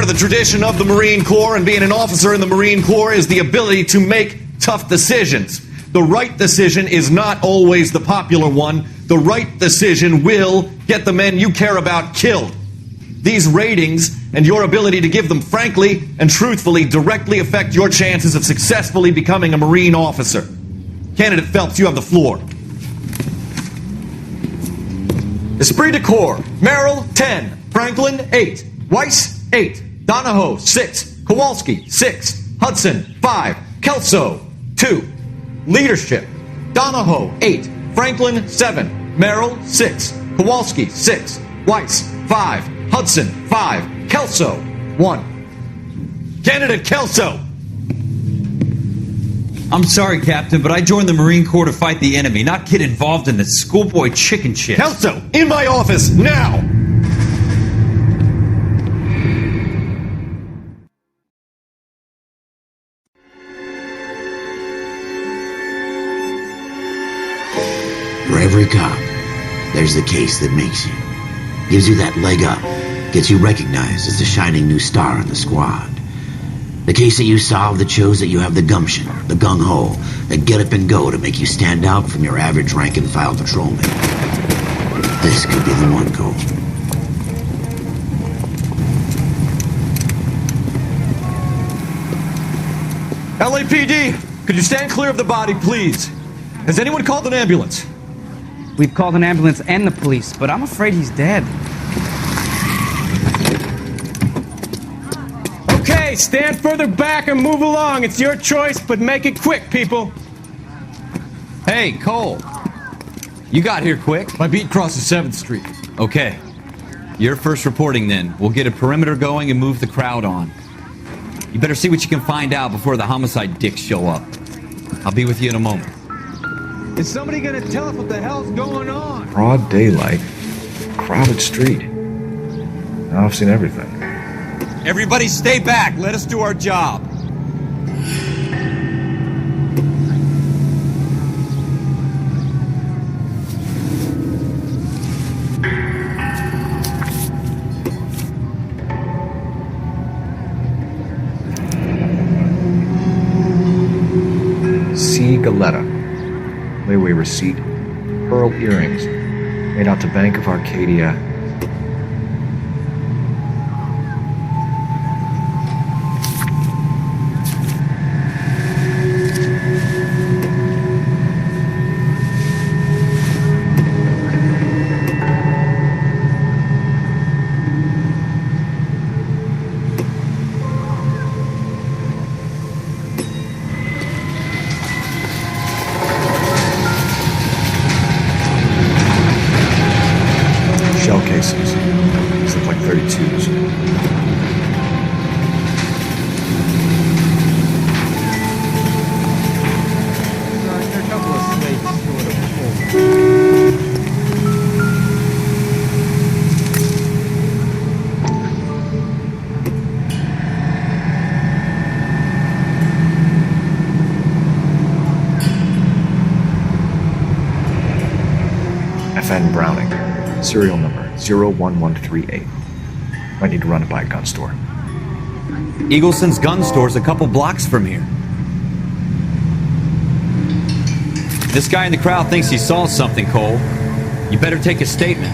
of the tradition of the Marine Corps, and being an officer in the Marine Corps is the ability to make tough decisions. The right decision is not always the popular one. The right decision will get the men you care about killed. These ratings and your ability to give them frankly and truthfully directly affect your chances of successfully becoming a Marine officer. Candidate Phelps, you have the floor. Esprit de Corps, Merrill, 10. Franklin, 8. Weiss, 8. Donahoe, 6. Kowalski, 6. Hudson, 5. Kelso, 2. Leadership, Donahoe, 8. Franklin, 7. Merrill, 6. Kowalski, 6. Weiss, 5. Hudson, 5. Kelso, 1. Candidate Kelso! I'm sorry, Captain, but I joined the Marine Corps to fight the enemy, not get involved in this schoolboy chicken shit. Kelso, in my office, now! For every cop, there's the case that makes you. Gives you that leg up. Gets you recognized as the shining new star in the squad. The case that you solve that shows that you have the gumption, the gung-ho, the get up and go to make you stand out from your average rank-and-file patrolman. This could be the one, Cole. LAPD, could you stand clear of the body, please? Has anyone called an ambulance? We've called an ambulance and the police, but I'm afraid he's dead. Okay, stand further back and move along. It's your choice, but make it quick, people. Hey, Cole. You got here quick. My beat crosses 7th Street. Okay. You're first reporting then. We'll get a perimeter going and move the crowd on. You better see what you can find out before the homicide dicks show up. I'll be with you in a moment. Is somebody gonna tell us what the hell's going on? Broad daylight, crowded street. Now I've seen everything. Everybody stay back. Let us do our job. C. Galetta. Layaway receipt. Pearl earrings. Made out to Bank of Arcadia. Shell cases. These look like 32s. There are a couple of slates sort of full. FN Browning. Serial number 01138. Might need to run it by a gun store. Eagleson's gun store's a couple blocks from here. This guy in the crowd thinks he saw something, Cole. You better take a statement.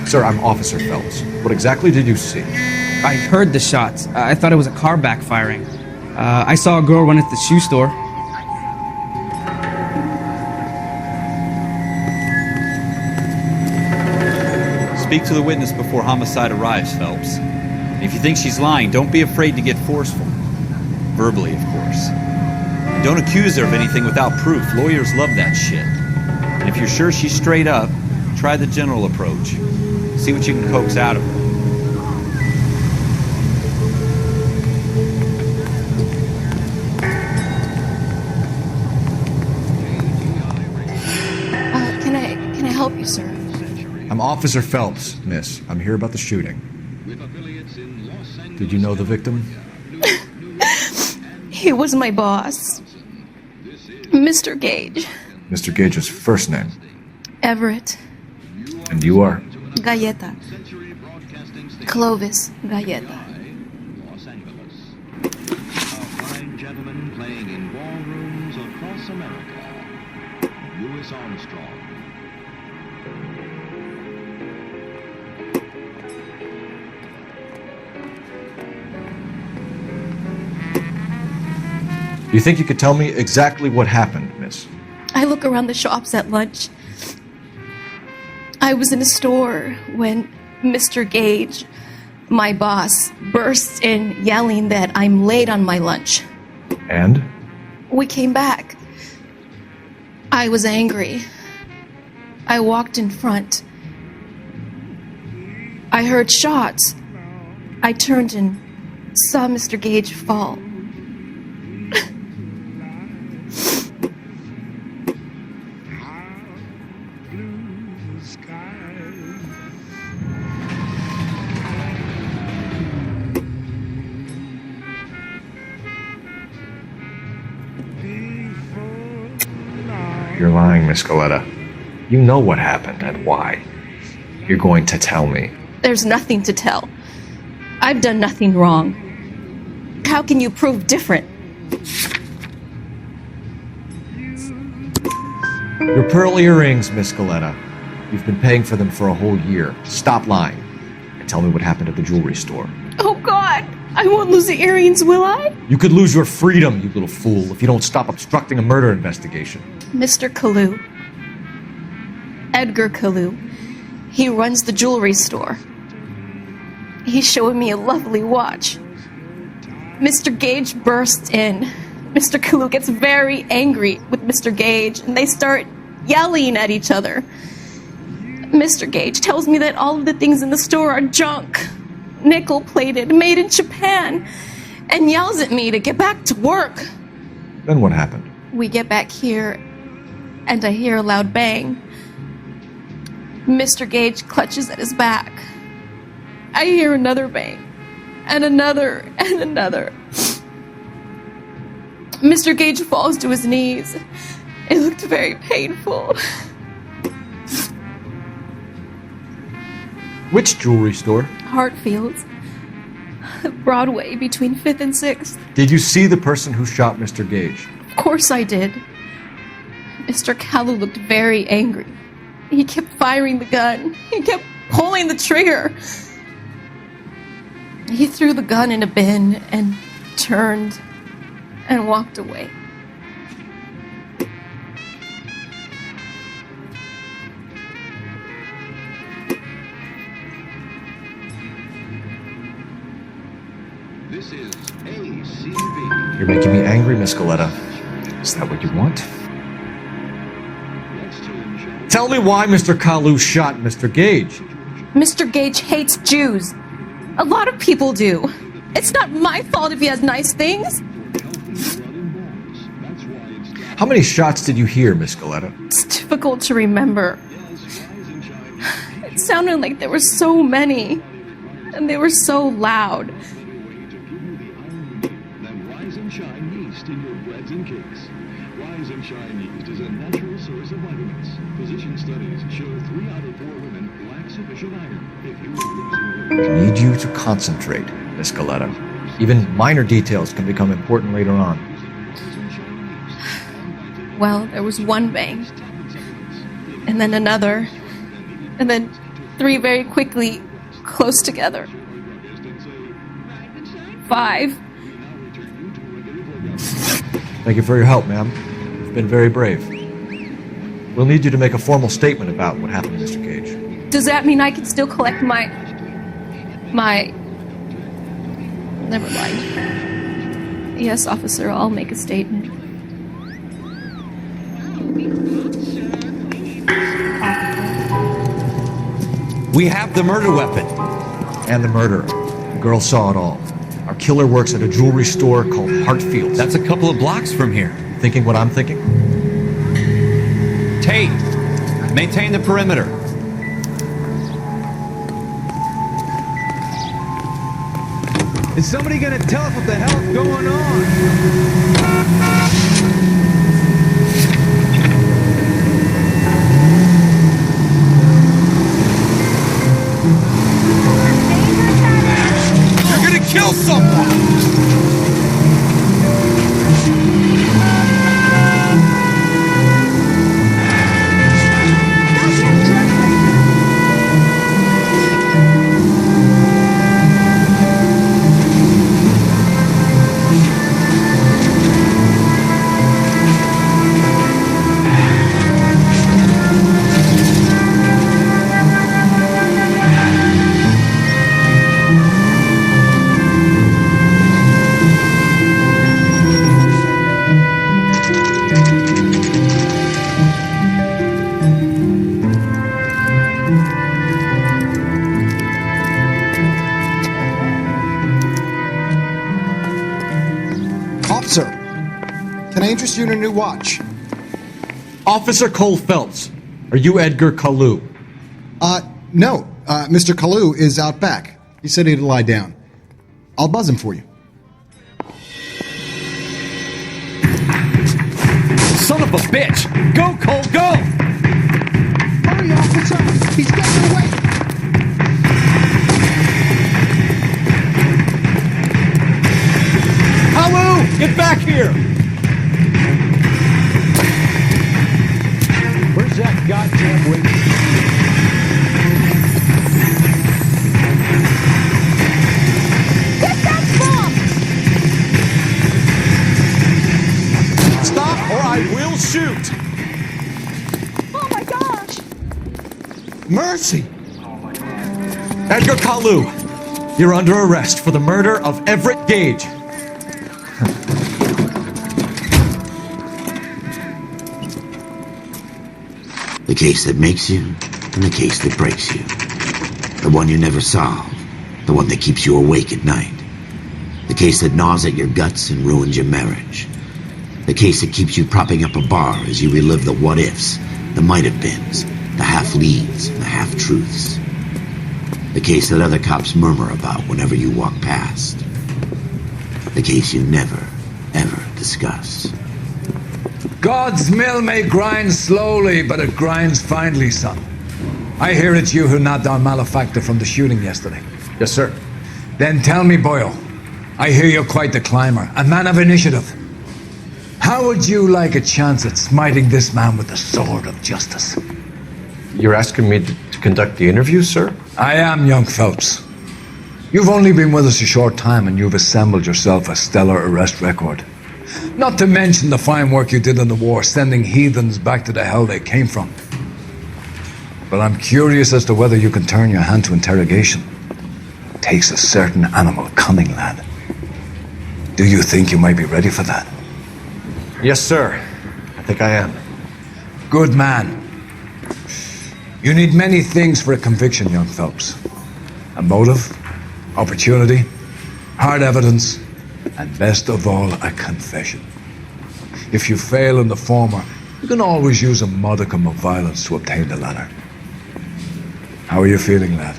Sir, I'm Officer Phelps. What exactly did you see? I heard the shots. I thought it was a car backfiring. I saw a girl run at the shoe store. Speak to the witness before homicide arrives, Phelps. If you think she's lying, don't be afraid to get forceful. Verbally, of course. And don't accuse her of anything without proof. Lawyers love that shit. And if you're sure she's straight up, try the general approach. See what you can coax out of her. Can I help you, sir? I'm Officer Phelps, miss. I'm here about the shooting. Did you know the victim? He was my boss, Mr. Gage. Mr. Gage's first name. Everett. And you are? Galleta. Clovis Galleta. Fine gentlemen playing in ballrooms across America. Louis Armstrong. Do you think you could tell me exactly what happened, miss? I look around the shops at lunch. I was in a store when Mr. Gage, my boss, bursts in yelling that I'm late on my lunch. And? We came back. I was angry. I walked in front. I heard shots. I turned and saw Mr. Gage fall. You're lying, Miss Galleta. You know what happened and why. You're going to tell me. There's nothing to tell. I've done nothing wrong. How can you prove different? Your pearl earrings, Miss Galleta. You've been paying for them for a whole year. Stop lying. And tell me what happened at the jewelry store. Oh, God! I won't lose the earrings, will I? You could lose your freedom, you little fool, if you don't stop obstructing a murder investigation. Mr. Kalu. Edgar Kalu. He runs the jewelry store. He's showing me a lovely watch. Mr. Gage bursts in. Mr. Kalu gets very angry with Mr. Gage, and they start yelling at each other. Mr. Gage tells me that all of the things in the store are junk, nickel-plated, made in Japan, and yells at me to get back to work. Then what happened? We get back here, and I hear a loud bang. Mr. Gage clutches at his back. I hear another bang, and another, and another. Mr. Gage falls to his knees. It looked very painful. Which jewelry store? Hartfield's. Broadway, between 5th and 6th. Did you see the person who shot Mr. Gage? Of course I did. Mr. Kalu looked very angry. He kept firing the gun. He kept pulling the trigger. He threw the gun in a bin and turned and walked away. This is ACB. You're making me angry, Miss Galleta. Is that what you want? Tell me why Mr. Kalu shot Mr. Gage. Mr. Gage hates Jews. A lot of people do. It's not my fault if he has nice things. How many shots did you hear, Miss Galleta? It's difficult to remember. It sounded like there were so many, and they were so loud. Then rise and shine yeast in your breads and cakes. Rise and shine yeast is a natural source of vitamins. Physician studies show 3 out of 4 women lack sufficient iron. If you are losing weight, I need you to concentrate, Miss Galleta. Even minor details can become important later on. Well, there was one bang, and then another, and then 3 very quickly, close together. 5. Thank you for your help, ma'am. You've been very brave. We'll need you to make a formal statement about what happened to Mr. Gage. Does that mean I can still collect my... Never mind. Yes, officer, I'll make a statement. We have the murder weapon. And the murderer. The girl saw it all. Our killer works at a jewelry store called Hartfield's. That's a couple of blocks from here. Thinking what I'm thinking? Tate, maintain the perimeter. Is somebody gonna tell us what the hell's going on? You're gonna kill someone! Officer, can I interest you in a new watch? Officer Cole Phelps, are you Edgar Kalu? No. Mr. Kalu is out back. He said he'd lie down. I'll buzz him for you. Son of a bitch! Go, Cole, go! Hurry, officer! He's getting away! Kalu, get back here! Where's that goddamn wing? Get that bomb! Stop or I will shoot! Oh my gosh! Mercy! Edgar Kalu, you're under arrest for the murder of Everett Gage. The case that makes you, and the case that breaks you. The one you never solve. The one that keeps you awake at night. The case that gnaws at your guts and ruins your marriage. The case that keeps you propping up a bar as you relive the what-ifs, the might-have-beens, the half-leads, and the half-truths. The case that other cops murmur about whenever you walk past. The case you never, ever discuss. God's mill may grind slowly, but it grinds finely, son. I hear it's you who knocked down Malefactor from the shooting yesterday. Yes, sir. Then tell me, Boyle, I hear you're quite the climber, a man of initiative. How would you like a chance at smiting this man with the sword of justice? You're asking me to conduct the interview, sir? I am, young Phelps. You've only been with us a short time and you've assembled yourself a stellar arrest record. Not to mention the fine work you did in the war, sending heathens back to the hell they came from. But I'm curious as to whether you can turn your hand to interrogation. Takes a certain animal cunning, lad. Do you think you might be ready for that? Yes, sir. I think I am. Good man. You need many things for a conviction, young Phelps. A motive, opportunity, hard evidence, and best of all, a confession. If you fail in the former, you can always use a modicum of violence to obtain the latter. How are you feeling, lad?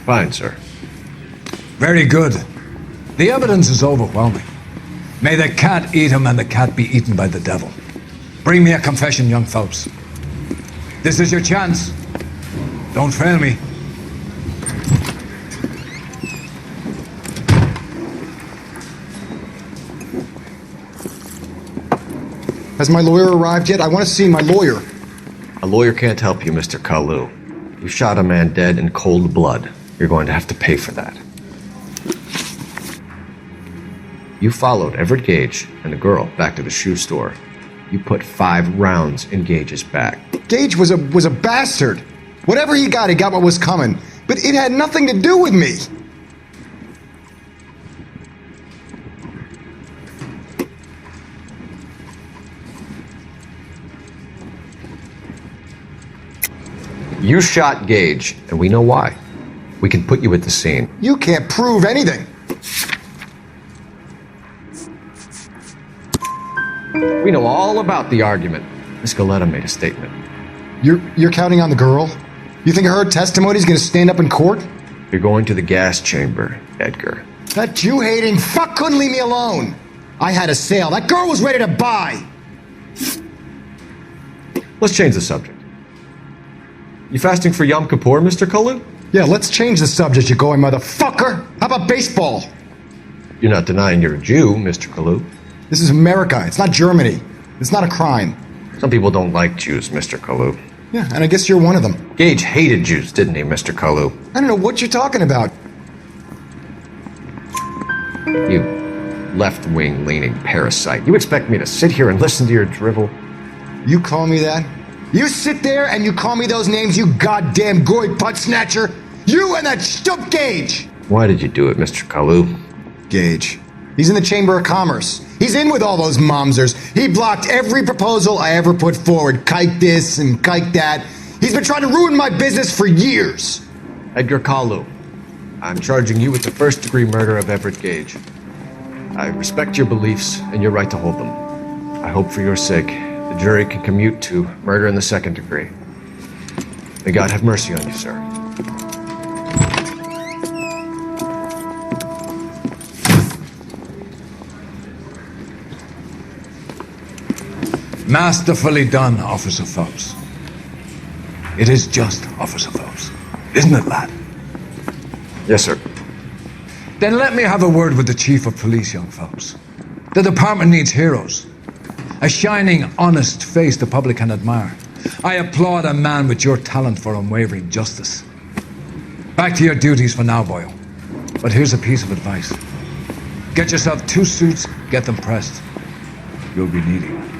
Fine, sir. Very good. The evidence is overwhelming. May the cat eat him and the cat be eaten by the devil. Bring me a confession, young Phelps. This is your chance. Don't fail me. Has my lawyer arrived yet? I want to see my lawyer. A lawyer can't help you, Mr. Kalu. You shot a man dead in cold blood. You're going to have to pay for that. You followed Everett Gage and the girl back to the shoe store. You put 5 rounds in Gage's back. Gage was a bastard. Whatever he got what was coming. But it had nothing to do with me. You shot Gage, and we know why. We can put you at the scene. You can't prove anything. We know all about the argument. Miss Galetta made a statement. You're counting on the girl? You think her testimony is going to stand up in court? You're going to the gas chamber, Edgar. That Jew-hating fuck couldn't leave me alone. I had a sale. That girl was ready to buy. Let's change the subject. You fasting for Yom Kippur, Mr. Kalu? Yeah, let's change the subject, you going motherfucker. How about baseball? You're not denying you're a Jew, Mr. Kalu. This is America. It's not Germany. It's not a crime. Some people don't like Jews, Mr. Kalu. Yeah, and I guess you're one of them. Gage hated Jews, didn't he, Mr. Kalu? I don't know what you're talking about. You left-wing leaning parasite. You expect me to sit here and listen to your drivel? You call me that? You sit there and you call me those names, you goddamn goy putt snatcher? You and that stump Gage! Why did you do it, Mr. Kalu? Gage. He's in the Chamber of Commerce. He's in with all those momsers. He blocked every proposal I ever put forward. Kike this and kike that. He's been trying to ruin my business for years. Edgar Kalu, I'm charging you with the first-degree murder of Everett Gage. I respect your beliefs and your right to hold them. I hope for your sake the jury can commute to murder in the second degree. May God have mercy on you, sir. Masterfully done, Officer Phelps. It is just Officer Phelps, isn't it, lad? Yes, sir. Then let me have a word with the Chief of Police, young Phelps. The department needs heroes. A shining, honest face the public can admire. I applaud a man with your talent for unwavering justice. Back to your duties for now, boyo. But here's a piece of advice. Get yourself 2 suits, get them pressed. You'll be needing them.